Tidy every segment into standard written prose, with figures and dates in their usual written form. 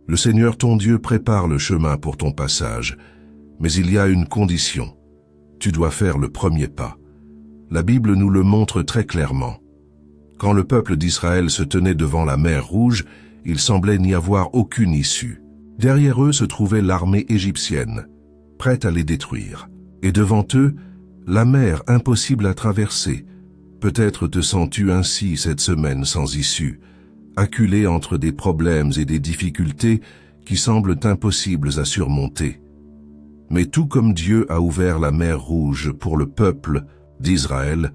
Le Seigneur ton Dieu prépare le chemin pour ton passage, mais il y a une condition. Tu dois faire le premier pas. La Bible nous le montre très clairement. Quand le peuple d'Israël se tenait devant la mer Rouge, il semblait n'y avoir aucune issue. Derrière eux se trouvait l'armée égyptienne, prête à les détruire. Et devant eux, la mer impossible à traverser. Peut-être te sens-tu ainsi cette semaine sans issue, acculé entre des problèmes et des difficultés qui semblent impossibles à surmonter. Mais tout comme Dieu a ouvert la mer Rouge pour le peuple d'Israël,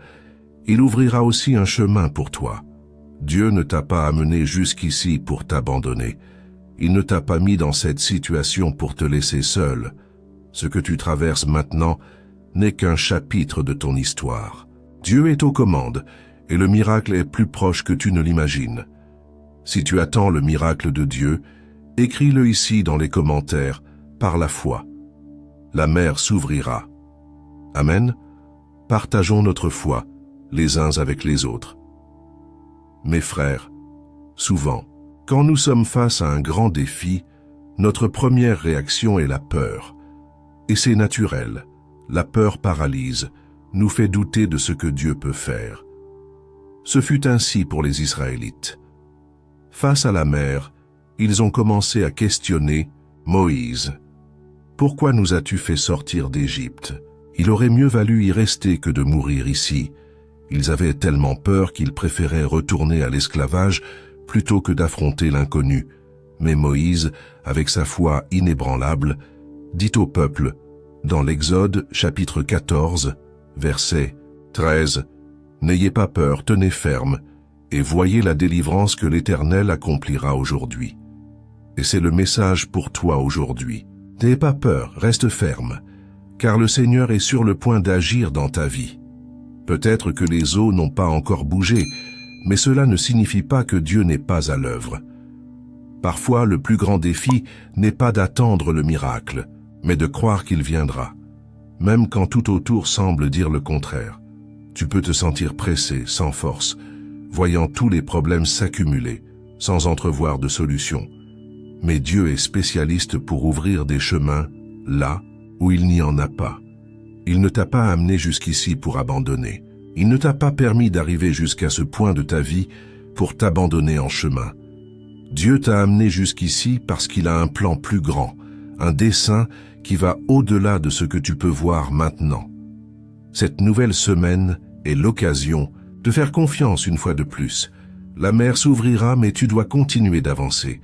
il ouvrira aussi un chemin pour toi. Dieu ne t'a pas amené jusqu'ici pour t'abandonner. Il ne t'a pas mis dans cette situation pour te laisser seul. Ce que tu traverses maintenant n'est qu'un chapitre de ton histoire. Dieu est aux commandes, et le miracle est plus proche que tu ne l'imagines. Si tu attends le miracle de Dieu, écris-le ici dans les commentaires, par la foi. La mer s'ouvrira. Amen. Partageons notre foi, les uns avec les autres. Mes frères, souvent, quand nous sommes face à un grand défi, notre première réaction est la peur. Et c'est naturel. La peur paralyse, nous fait douter de ce que Dieu peut faire. Ce fut ainsi pour les Israélites. Face à la mer, ils ont commencé à questionner Moïse. « Pourquoi nous as-tu fait sortir d'Égypte? Il aurait mieux valu y rester que de mourir ici. » Ils avaient tellement peur qu'ils préféraient retourner à l'esclavage plutôt que d'affronter l'inconnu. Mais Moïse, avec sa foi inébranlable, dit au peuple, dans l'Exode chapitre 14, verset 13, « N'ayez pas peur, tenez ferme, et voyez la délivrance que l'Éternel accomplira aujourd'hui. » Et c'est le message pour toi aujourd'hui. N'aie pas peur, reste ferme, car le Seigneur est sur le point d'agir dans ta vie. Peut-être que les eaux n'ont pas encore bougé, mais cela ne signifie pas que Dieu n'est pas à l'œuvre. Parfois, le plus grand défi n'est pas d'attendre le miracle, mais de croire qu'il viendra. Même quand tout autour semble dire le contraire. Tu peux te sentir pressé, sans force, voyant tous les problèmes s'accumuler, sans entrevoir de solution. Mais Dieu est spécialiste pour ouvrir des chemins là où il n'y en a pas. Il ne t'a pas amené jusqu'ici pour abandonner. Il ne t'a pas permis d'arriver jusqu'à ce point de ta vie pour t'abandonner en chemin. Dieu t'a amené jusqu'ici parce qu'il a un plan plus grand, un dessein qui va au-delà de ce que tu peux voir maintenant. Cette nouvelle semaine est l'occasion de faire confiance une fois de plus. La mer s'ouvrira, mais tu dois continuer d'avancer.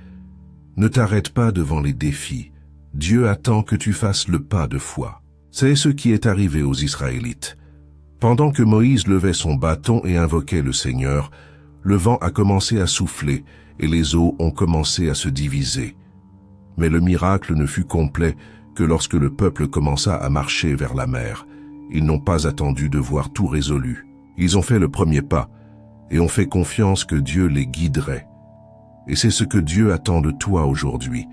Ne t'arrête pas devant les défis. Dieu attend que tu fasses le pas de foi. C'est ce qui est arrivé aux Israélites. Pendant que Moïse levait son bâton et invoquait le Seigneur, le vent a commencé à souffler et les eaux ont commencé à se diviser. Mais le miracle ne fut complet que lorsque le peuple commença à marcher vers la mer. Ils n'ont pas attendu de voir tout résolu. Ils ont fait le premier pas et ont fait confiance que Dieu les guiderait. Et c'est ce que Dieu attend de toi aujourd'hui,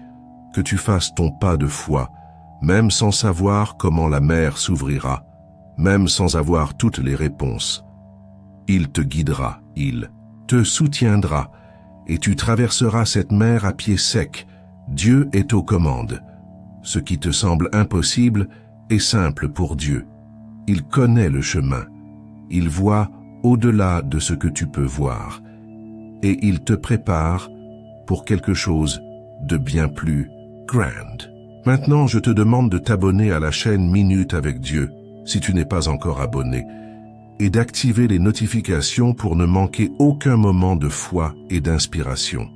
que tu fasses ton pas de foi, même sans savoir comment la mer s'ouvrira, même sans avoir toutes les réponses. Il te guidera, il te soutiendra, et tu traverseras cette mer à pied sec. Dieu est aux commandes. Ce qui te semble impossible est simple pour Dieu. Il connaît le chemin. Il voit au-delà de ce que tu peux voir. Et il te prépare pour quelque chose de bien plus grand. Maintenant, je te demande de t'abonner à la chaîne Minute avec Dieu, si tu n'es pas encore abonné, et d'activer les notifications pour ne manquer aucun moment de foi et d'inspiration.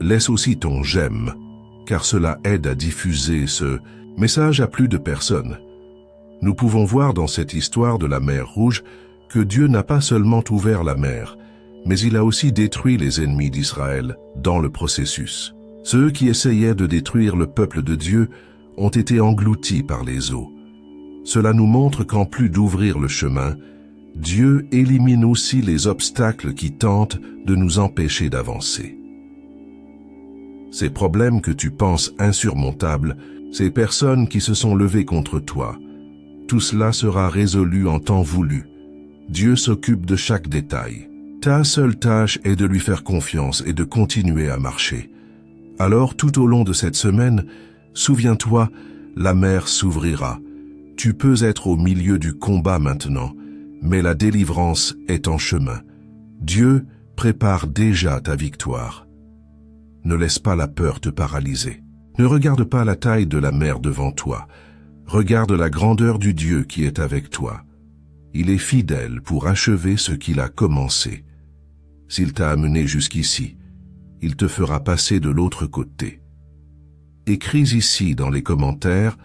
Laisse aussi ton j'aime, car cela aide à diffuser ce message à plus de personnes. Nous pouvons voir dans cette histoire de la mer Rouge que Dieu n'a pas seulement ouvert la mer, mais il a aussi détruit les ennemis d'Israël dans le processus. Ceux qui essayaient de détruire le peuple de Dieu ont été engloutis par les eaux. Cela nous montre qu'en plus d'ouvrir le chemin, Dieu élimine aussi les obstacles qui tentent de nous empêcher d'avancer. Ces problèmes que tu penses insurmontables, ces personnes qui se sont levées contre toi, tout cela sera résolu en temps voulu. Dieu s'occupe de chaque détail. Ta seule tâche est de lui faire confiance et de continuer à marcher. Alors tout au long de cette semaine, souviens-toi, la mer s'ouvrira. Tu peux être au milieu du combat maintenant, mais la délivrance est en chemin. Dieu prépare déjà ta victoire. Ne laisse pas la peur te paralyser. Ne regarde pas la taille de la mer devant toi. Regarde la grandeur du Dieu qui est avec toi. Il est fidèle pour achever ce qu'il a commencé. S'il t'a amené jusqu'ici, il te fera passer de l'autre côté. Écris ici dans les commentaires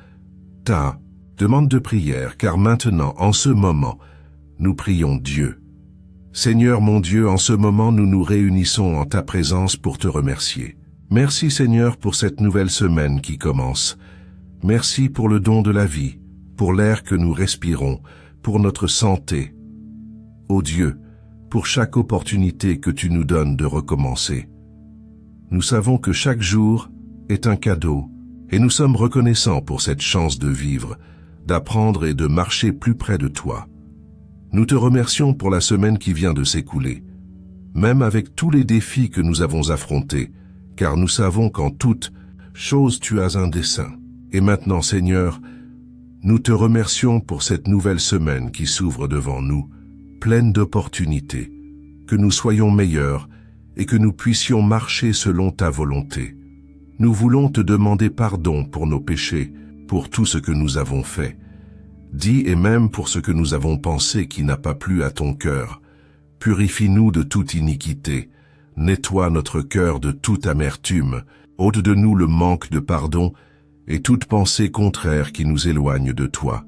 ta demande de prière, car maintenant, en ce moment, nous prions Dieu. Seigneur mon Dieu, en ce moment, nous nous réunissons en ta présence pour te remercier. Merci Seigneur pour cette nouvelle semaine qui commence. Merci pour le don de la vie, pour l'air que nous respirons, pour notre santé. Ô Dieu, pour chaque opportunité que tu nous donnes de recommencer. Nous savons que chaque jour est un cadeau, et nous sommes reconnaissants pour cette chance de vivre, d'apprendre et de marcher plus près de toi. Nous te remercions pour la semaine qui vient de s'écouler, même avec tous les défis que nous avons affrontés, car nous savons qu'en toute chose tu as un dessein. Et maintenant, Seigneur, nous te remercions pour cette nouvelle semaine qui s'ouvre devant nous, pleine d'opportunités, que nous soyons meilleurs et que nous puissions marcher selon ta volonté. Nous voulons te demander pardon pour nos péchés, pour tout ce que nous avons fait, dit et même pour ce que nous avons pensé qui n'a pas plu à ton cœur. Purifie-nous de toute iniquité, nettoie notre cœur de toute amertume, ôte de nous le manque de pardon et toute pensée contraire qui nous éloigne de toi.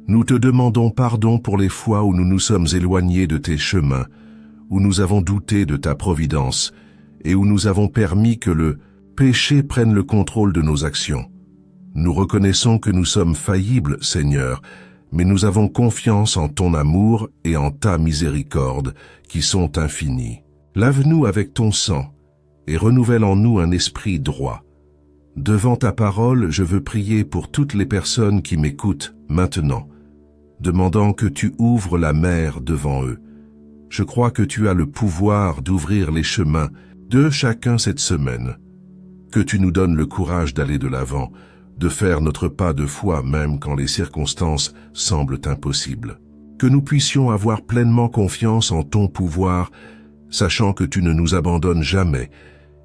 Nous te demandons pardon pour les fois où nous nous sommes éloignés de tes chemins, où nous avons douté de ta providence et où nous avons permis que le péché prenne le contrôle de nos actions. Nous reconnaissons que nous sommes faillibles, Seigneur, mais nous avons confiance en ton amour et en ta miséricorde, qui sont infinies. Lave-nous avec ton sang et renouvelle en nous un esprit droit. Devant ta parole, je veux prier pour toutes les personnes qui m'écoutent maintenant, demandant que tu ouvres la mer devant eux. Je crois que tu as le pouvoir d'ouvrir les chemins de chacun cette semaine. Que tu nous donnes le courage d'aller de l'avant, de faire notre pas de foi même quand les circonstances semblent impossibles. Que nous puissions avoir pleinement confiance en ton pouvoir, sachant que tu ne nous abandonnes jamais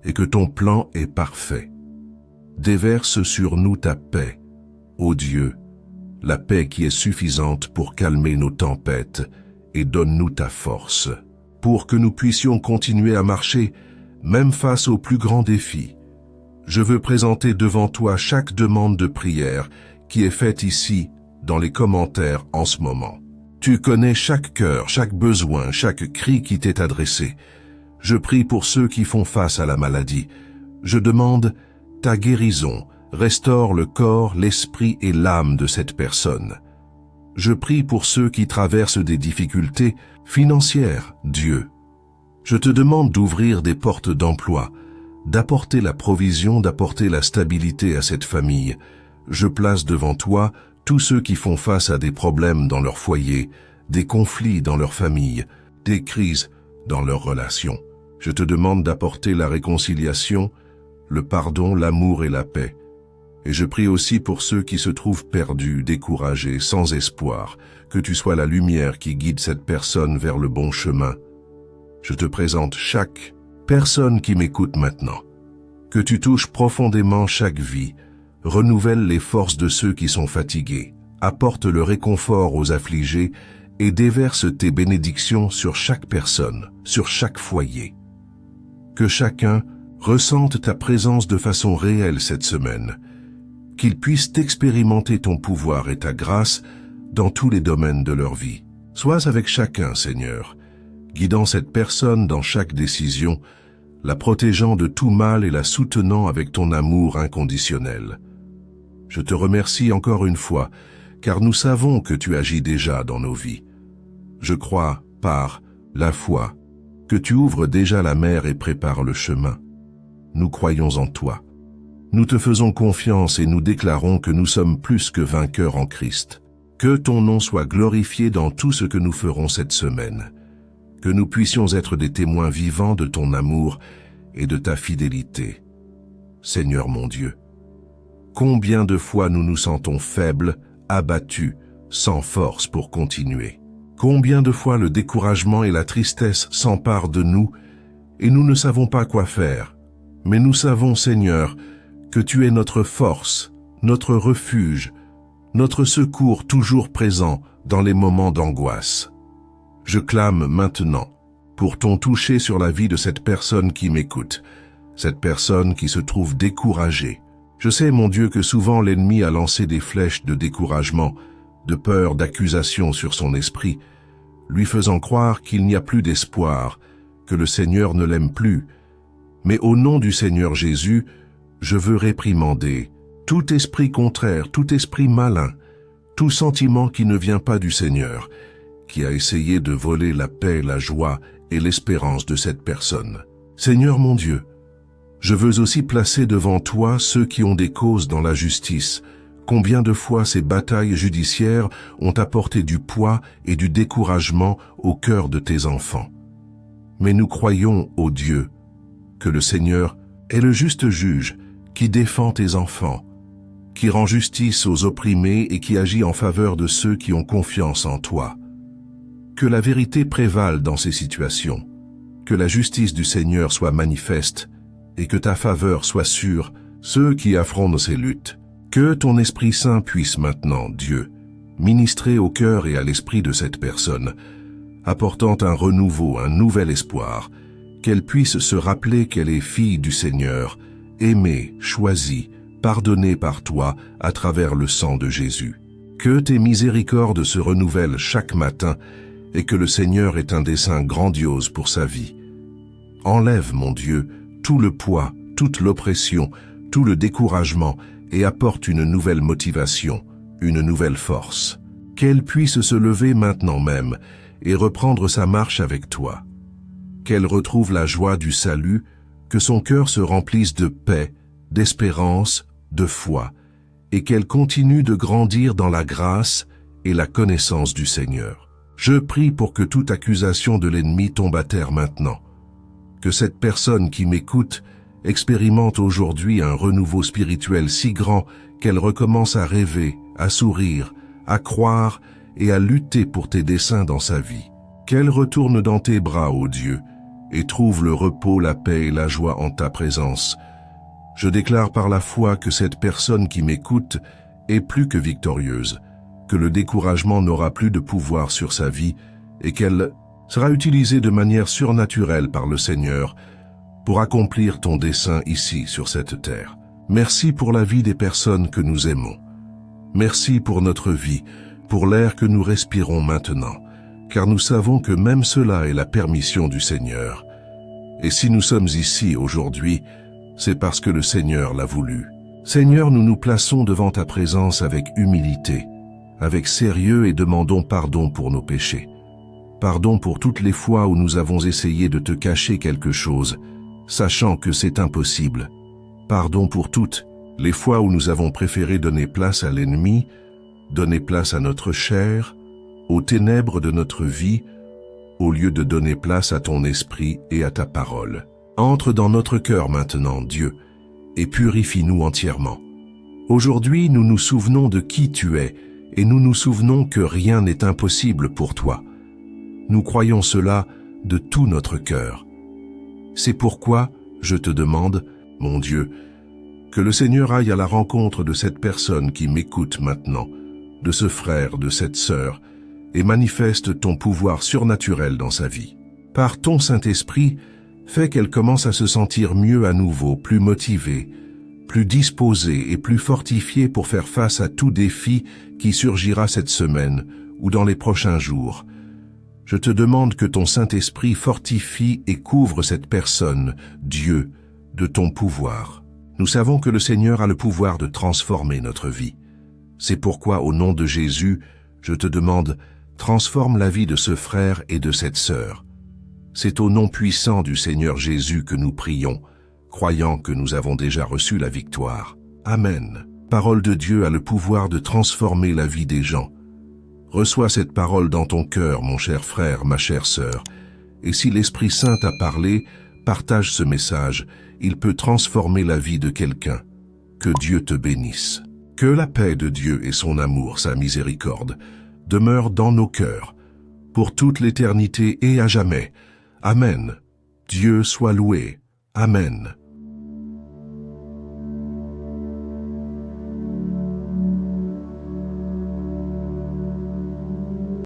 et que ton plan est parfait. Déverse sur nous ta paix, ô Dieu, la paix qui est suffisante pour calmer nos tempêtes, et donne-nous ta force, pour que nous puissions continuer à marcher, même face aux plus grands défis. Je veux présenter devant toi chaque demande de prière qui est faite ici, dans les commentaires en ce moment. Tu connais chaque cœur, chaque besoin, chaque cri qui t'est adressé. Je prie pour ceux qui font face à la maladie. Je demande ta guérison, restaure le corps, l'esprit et l'âme de cette personne. Je prie pour ceux qui traversent des difficultés financières, Dieu. Je te demande d'ouvrir des portes d'emploi, d'apporter la provision, d'apporter la stabilité à cette famille. Je place devant toi tous ceux qui font face à des problèmes dans leur foyer, des conflits dans leur famille, des crises dans leurs relations. Je te demande d'apporter la réconciliation, le pardon, l'amour et la paix. Et je prie aussi pour ceux qui se trouvent perdus, découragés, sans espoir, que tu sois la lumière qui guide cette personne vers le bon chemin. Je te présente chaque personne qui m'écoute maintenant. Que tu touches profondément chaque vie, renouvelle les forces de ceux qui sont fatigués, apporte le réconfort aux affligés et déverse tes bénédictions sur chaque personne, sur chaque foyer. Que chacun ressente ta présence de façon réelle cette semaine, qu'ils puissent expérimenter ton pouvoir et ta grâce dans tous les domaines de leur vie. Sois avec chacun, Seigneur, guidant cette personne dans chaque décision, la protégeant de tout mal et la soutenant avec ton amour inconditionnel. Je te remercie encore une fois, car nous savons que tu agis déjà dans nos vies. Je crois, par la foi, que tu ouvres déjà la mer et prépares le chemin. Nous croyons en toi. Nous te faisons confiance et nous déclarons que nous sommes plus que vainqueurs en Christ. Que ton nom soit glorifié dans tout ce que nous ferons cette semaine. Que nous puissions être des témoins vivants de ton amour et de ta fidélité. Seigneur mon Dieu. Combien de fois nous nous sentons faibles, abattus, sans force pour continuer. Combien de fois le découragement et la tristesse s'emparent de nous et nous ne savons pas quoi faire. Mais nous savons, Seigneur, que Tu es notre force, notre refuge, notre secours toujours présent dans les moments d'angoisse. Je clame maintenant pour Ton toucher sur la vie de cette personne qui m'écoute, cette personne qui se trouve découragée. Je sais, mon Dieu, que souvent l'ennemi a lancé des flèches de découragement, de peur, d'accusation sur son esprit, lui faisant croire qu'il n'y a plus d'espoir, que le Seigneur ne l'aime plus. Mais au nom du Seigneur Jésus, je veux réprimander tout esprit contraire, tout esprit malin, tout sentiment qui ne vient pas du Seigneur, qui a essayé de voler la paix, la joie et l'espérance de cette personne. Seigneur mon Dieu, je veux aussi placer devant Toi ceux qui ont des causes dans la justice. Combien de fois ces batailles judiciaires ont apporté du poids et du découragement au cœur de Tes enfants. Mais nous croyons, ô Dieu, que le Seigneur est le juste juge qui défend Tes enfants, qui rend justice aux opprimés et qui agit en faveur de ceux qui ont confiance en Toi. Que la vérité prévale dans ces situations, que la justice du Seigneur soit manifeste et que Ta faveur soit sur ceux qui affrontent ces luttes. Que Ton Esprit Saint puisse maintenant, Dieu, ministrer au cœur et à l'esprit de cette personne, apportant un renouveau, un nouvel espoir, qu'elle puisse se rappeler qu'elle est fille du Seigneur, aimée, choisie, pardonnée par Toi à travers le sang de Jésus. Que Tes miséricordes se renouvellent chaque matin et que le Seigneur ait un dessein grandiose pour sa vie. Enlève, mon Dieu, tout le poids, toute l'oppression, tout le découragement et apporte une nouvelle motivation, une nouvelle force. Qu'elle puisse se lever maintenant même et reprendre sa marche avec Toi. Qu'elle retrouve la joie du salut, que son cœur se remplisse de paix, d'espérance, de foi, et qu'elle continue de grandir dans la grâce et la connaissance du Seigneur. Je prie pour que toute accusation de l'ennemi tombe à terre maintenant. Que cette personne qui m'écoute expérimente aujourd'hui un renouveau spirituel si grand qu'elle recommence à rêver, à sourire, à croire et à lutter pour Tes desseins dans sa vie. Qu'elle retourne dans Tes bras, ô Dieu, et trouve le repos, la paix et la joie en Ta présence. Je déclare par la foi que cette personne qui m'écoute est plus que victorieuse, que le découragement n'aura plus de pouvoir sur sa vie et qu'elle sera utilisée de manière surnaturelle par le Seigneur pour accomplir Ton dessein ici sur cette terre. Merci pour la vie des personnes que nous aimons. Merci pour notre vie, pour l'air que nous respirons maintenant, car nous savons que même cela est la permission du Seigneur. Et si nous sommes ici aujourd'hui, c'est parce que le Seigneur l'a voulu. Seigneur, nous nous plaçons devant Ta présence avec humilité, avec sérieux et demandons pardon pour nos péchés. Pardon pour toutes les fois où nous avons essayé de Te cacher quelque chose, sachant que c'est impossible. Pardon pour toutes les fois où nous avons préféré donner place à l'ennemi, donner place à notre chair, aux ténèbres de notre vie, au lieu de donner place à Ton esprit et à Ta parole. Entre dans notre cœur maintenant, Dieu, et purifie-nous entièrement. Aujourd'hui, nous nous souvenons de qui Tu es, et nous nous souvenons que rien n'est impossible pour Toi. Nous croyons cela de tout notre cœur. C'est pourquoi je Te demande, mon Dieu, que le Seigneur aille à la rencontre de cette personne qui m'écoute maintenant, de ce frère, de cette sœur, et manifeste Ton pouvoir surnaturel dans sa vie. Par Ton Saint-Esprit, fais qu'elle commence à se sentir mieux à nouveau, plus motivée, plus disposée et plus fortifiée pour faire face à tout défi qui surgira cette semaine ou dans les prochains jours. Je Te demande que Ton Saint-Esprit fortifie et couvre cette personne, Dieu, de Ton pouvoir. Nous savons que le Seigneur a le pouvoir de transformer notre vie. C'est pourquoi, au nom de Jésus, je Te demande, transforme la vie de ce frère et de cette sœur. C'est au nom puissant du Seigneur Jésus que nous prions, croyant que nous avons déjà reçu la victoire. Amen. Parole de Dieu a le pouvoir de transformer la vie des gens. Reçois cette parole dans ton cœur, mon cher frère, ma chère sœur, et si l'Esprit Saint t'a parlé, Partage ce message, il peut transformer la vie de quelqu'un. Que Dieu te bénisse. Que la paix de Dieu et son amour, sa miséricorde, demeurent dans nos cœurs, pour toute l'éternité et à jamais. Amen. Dieu soit loué. Amen.